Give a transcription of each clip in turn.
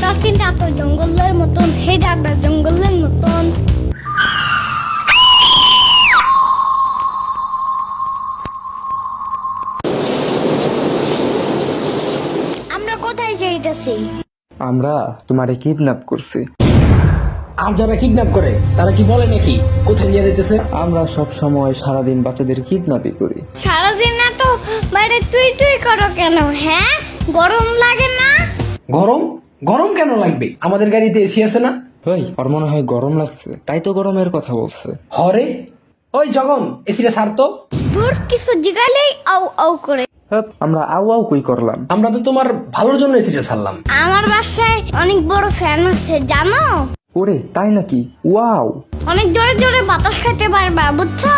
ডলফিনটা তো জঙ্গলের মতন, হে দাদা জঙ্গলের মতন। আমরা কোথায় যাইতেছি? আমরা তোমারে কিডন্যাপ করছি। আর যারা কিডন্যাপ করে তারা কি বলে নাকি কোথায় নিয়ে যেতেছে? আমরা সব সময় সারাদিন বাচ্চাদের কিডন্যাপই করি। সারাদিন না তো বাইরে তুই তুই করো কেন? হ্যাঁ, গরম লাগে না? গরম গরম কেন লাগবে? আমাদের গাড়িতে এসি আছে না? ওই ওর মনে হয় গরম লাগছে, তাই তো গরমের কথা বলছে। হরে ওই জগন, এসিটা ছাড় তো। দূর কিছু জিগালেই আউ আউ করে। হ্যাঁ, আমরা আউ আউ কই করলাম? আমরা তো তোমার ভালোর জন্য এসিটা ছাড়লাম। আমার বাসায় অনেক বড় ফ্যান আছে জানো? ওরে তাই নাকি? ওয়াও! অনেক জোরে জোরে বাতাস খেতে পারবা, বুঝছো?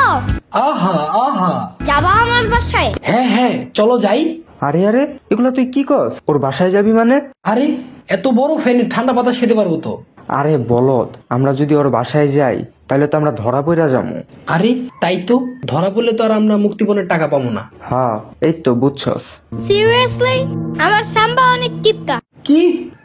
আহা আহা, যাবা আমার বাসায়? হ্যাঁ হ্যাঁ চলো যাই। আরে আরে, এগুলা তুই কি কস? ওর বাসায় যাবি মানে? আরে এত বড় ফ্যানের ঠান্ডা বাতাস খেতে পারবো তো? আরে বলদ, আমরা যদি ওর বাসায় যাই তাহলে তো আমরা ধরা পড়া যাবো। আরে তাই তো, ধরা পড়লে তো আর আমরা মুক্তিপণের টাকা পাবো না। হ্যাঁ, এই তো বুঝছস। সিরিয়াসলি আমার সাম্বা অনেক টিপকা। কি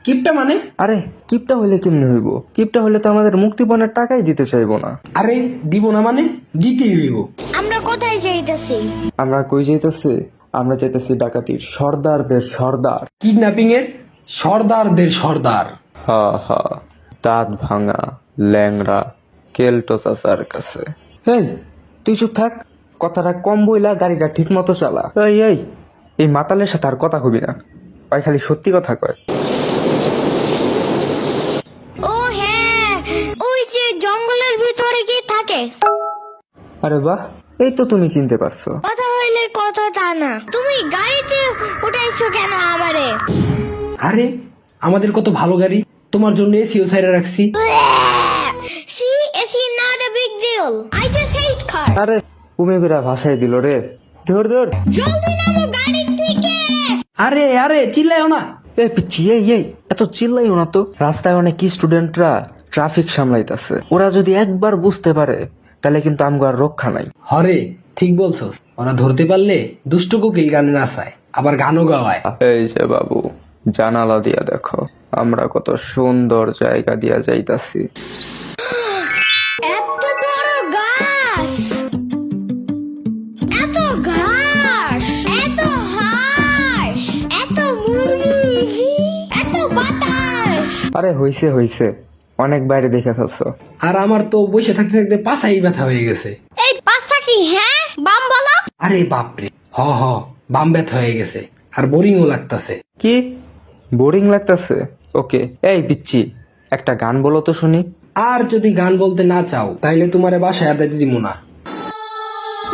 কিপটা মানে? আরে কিপটা হলে কেমনে হইব? কিপটা হলে তো আমাদের মুক্তিপণের টাকাই দিতে চাইবো না। আরে দিব না মানে দিতেই হইব। আমরা কোথায় যাইতেছি? আমরা কই যাইতেছি? আমরা চাইতেছি ডাকাতির সর্দারদের সর্দার। কিডন্যাপিং এর সর্দারদের সর্দার। হা হা, দাঁত ভাঙা ল্যাংড়া কেলটো চাচার কাছে। এই তুই চুপ থাক, কথাটা কম বইলা গাড়িটা ঠিক মতো চালা। এই এই এই মাতালের সাথে আর কথা কবি না, ওই খালি সত্যি কথা কয়। ও হ্যাঁ, ওই যে জঙ্গলের ভিতরে কি থাকে? আরে বাহ, এই তো তুমি চিনতে পারছো। কথা হইলে কথা তা না, তুমি গাড়িতে উঠাইছো কেন আমারে? আরে আমাদের কত ভালো গাড়ি, তোমার জন্য এসিও সাইডে রাখছি। See, it's not a big deal. I just hate car. আরে উমে বিরা ভাষায় দিল রে। ধর ধর। জলদি নামো গাড়ি থেকে। আরে আরে চিল্লাইও না। এই পিচ্ছি, এই এই এত চিল্লাইও না তো। রাস্তায় অনেক স্টুডেন্টরা ট্রাফিক সামলাইতাছে, ওরা যদি একবার বুঝতে পারে তাহলে কিন্তু আমগো আর রক্ষা নাই। হরে ঠিক বলছস, ওরা ধরতে পারলে দুষ্ট কোকিল গানে নাচায়, আবার গানও গাওয়ায়। এই যে বাবু, জানালা দিয়া দেখো আমরা কত সুন্দর জায়গা দিয়া যাইতাছি। এত বড় গাছ, এত ঘাস, এত হাঁস, এত মুরগি, এত বাতাস। আরে হইছে হইছে, অনেক বাইরে দেখে ফেলছো। আর আমার তো বসে থাকতে থাকতে পাছাই ব্যথা হয়ে গেছে। এই পাশা কি? হ্যাঁ, বাম বলো। আরে বাপরে, হ হ, বাম ব্যথা হয়ে গেছে আর বোরিংও লাগতাছে। কি বোরিং লাগতাছে? ওকে, এই পিচ্ছি একটা গান বলো তো শুনি। আর যদি গান বলতে না চাও তাইলে তোমারে বাসায় আর দিতে দিব না।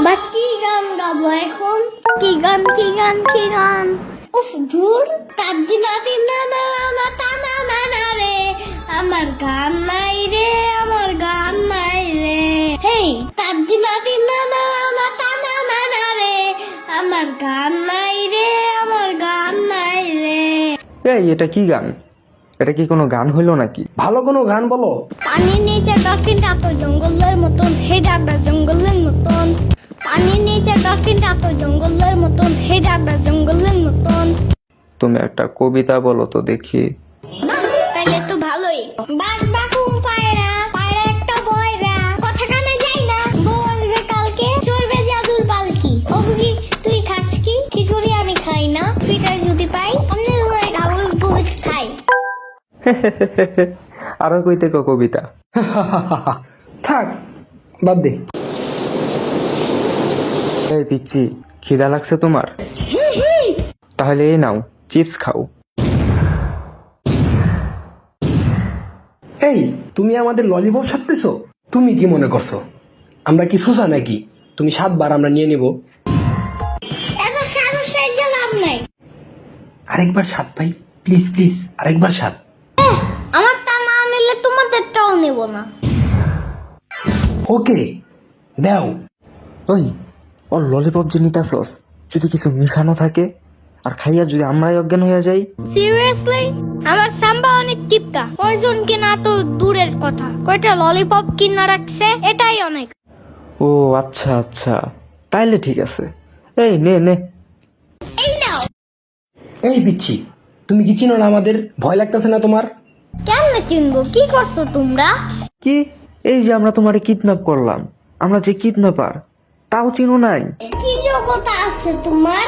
বা কি গান গাবো এখন? কি গান কি গান কি গান? উফ ধুর, তাদি নাদি না না না তা না না না রে, আমার গান নাই রে, আমার গান নাই রে। হেই, তাদি নাদি না না না তা না না না রে, আমার গান নাই রে, আমার গান নাই রে। এই এটা কি গান? এটা কি কোনো গান হইলো নাকি? ভালো কোনো গান বলো। পানির নিচে ডলফিনটা তো জঙ্গলের মতন, হে দাদা জঙ্গলের মতন। পানির নিচে ডলফিনটা তো জঙ্গলের মতন, হে দাদা জঙ্গলের মতন। তুমি একটা কবিতা বলো তো দেখি। বাহ, তাহলে তো ভালোই। বাঘ বাকুম পায়রা, পায়রা একটা বয়রা, কথা কানে যাই না, বউ আসবে কালকে, চলবে জাদুর পালকি। ও বুঝি তুই খাস কি? খিচুড়ি আমি খাই না, পিঠার যদি পাই অন্য ধরে ডাবল ভূত খাই। আরো কইতে কো কবিতা। থাক বাদ দে। এই পিচ্ছি, খিদা লাগছে তোমার? তাহলে এই নাও, চিপস খাও। এই তুমি আমাদের ললিপপ সাজতেছো? তুমি কি মনে করছো আমরা কি সুসা নাকি? তুমি 7 বার আমরা নিয়ে নিব। এত সাহস সাহায্য লাভ নাই। আরেকবার স্বাদ পাই প্লিজ প্লিজ, আরেকবার স্বাদ। আমার তা না নিলে তোমাদেরটাও নেব না। ওকে দাও। ওই ওর ললিপপ যে নিতাছস, যদি কিছু মিশানো থাকে আর খাইয়া যদি আমরাই অজ্ঞান হইয়া যাই? সিরিয়াসলি আমার সাম্বা অনেক টিপকা, পয়জন কিনা তো দূরের কথা, কয়টা ললিপপ কিনা রাখছে এটাই অনেক। ও আচ্ছা আচ্ছা, তাইলে ঠিক আছে। এই নে নে। এই নাও। এই বিচ্ছি, তুমি কি চিনো না আমাদের? ভয় লাগতেছে না তোমার? কেমনে চিনবো? কি করছো তোমরা? কি? এই যে আমরা তোমারে কিডন্যাপ করলাম, আমরা যে কিডন্যাপার, তাও চিনো নাই? কি যোগ্যতা আছে তোমার?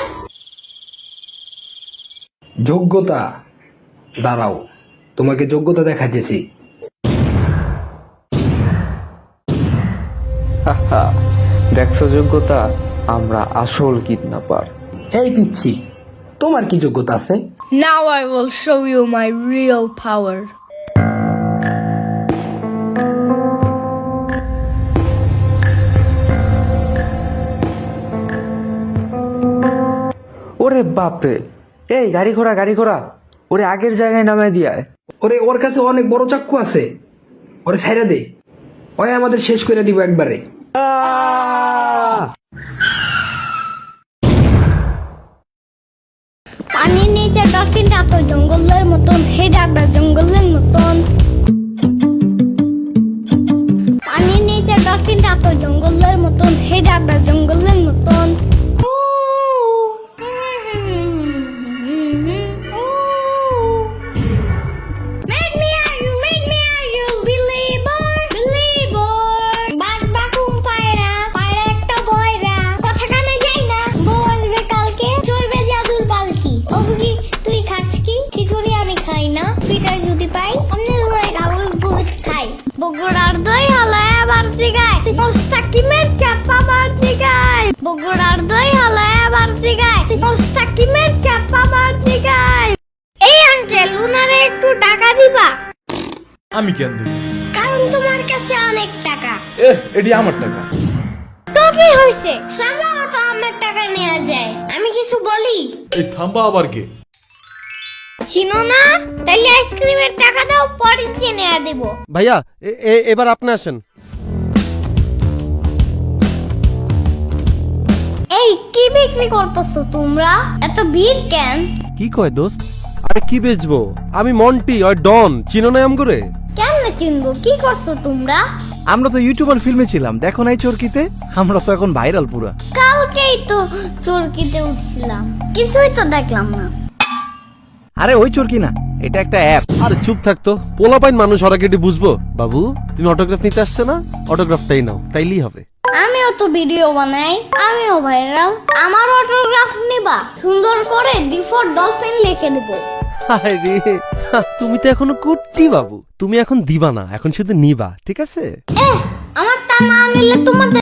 যোগ্যতা? দাঁড়াও, তোমাকে যোগ্যতা দেখাইতেছি। দেখছো যোগ্যতা? আমরা আসল কিডন্যাপার। এই পিচ্ছি, তোমার কি যোগ্যতা আছে? Now I will show you my real power. ওরে বাপরে, এই গাড়ি ঘোড়া, ওরে আগের জায়গায় নামাই দিয়ায়। ওরে, ওর কাছে অনেক বড় চাক্কু আছে, ওরে ছাইরা দে, ওই আমাদের শেষ করে দিব একবারে। পানির নিচে ডলফিনটা তো জঙ্গলের মতন, হে ডাকটা জঙ্গলের মতন। পানির নিচে ডলফিনটা তো জঙ্গলের মতন, হে ডাকটা জঙ্গলের মতন। Make me are you believer, believer. বাস বাকুম পায়রা, পায়রা একটা বয়রা, কথা কানে যাই না, বউ আসবে কালকে, চলবে জাদুর পালকি। ও বুঝি তুই খাস কি? খিচুড়ি আমি খাই না, পিঠার যদি পাই আমনে ধরে ডাবল ভূত খাই। বগুড়ার দই হালায় আবার জিগায়, মোস্তাকিমের চাপা বার জিগায়। বগুড়ার দই হালায় আবার জিগায়, মোস্তাকিমের চাপা বার জিগায়। এই আঙ্কেল, উনারে একটু টাকা দিবা? আমি কেন দেব? কারণ তোমার কাছে অনেক টাকা। এটি আমার টাকা। তো কি হয়েছে? সামাও তো আমার টাকা নেওয়া যায়, আমি কিছু বলি? এই সাম্বা আবার কে? চিনো না? তাইলে আইসক্রিমের টাকা দাও, পরে চিনে দেব। ভাইয়া এবার আপনি আসেন। এই কি বিক্রি করতেছো তোমরা? এত ভিড় কেন? কি কয় দোস্ত? আরে কি বেচবো? আমি মন্টি ওই ডন, চিনো না আমগরে? কেমনে চিনবো? কি করছো তোমরা? আমরা তো ইউটিউবার ফিল্মে ছিলাম, দেখো নাই চরকিতে? আমরা তো এখন ভাইরাল পুরা। কালকেই তো চরকিতে উঠছিলাম, কিছুই তো দেখলাম না। আরে ওই চরকি না, এটা একটা অ্যাপ। আরে চুপ থাকতো, পোলাপাইন মানুষ ওরা কেটে বুঝবো। বাবু তুমি অটোগ্রাফ নিতে আসছে না? অটোগ্রাফটাই নাও, তাইলেই হবে। আমিও তো ভিডিও বানাই, আমিও ভাইরাল, আমার অটোগ্রাফ নিবা? সুন্দর করে ডিফর ডলফিন লিখে দেবো। আরে তুমি তো এখনো কুট্টি বাবু, তুমি এখন দিবা না, এখন শুধু নিবা, ঠিক আছে? আমার তা না নিলে তোমাদের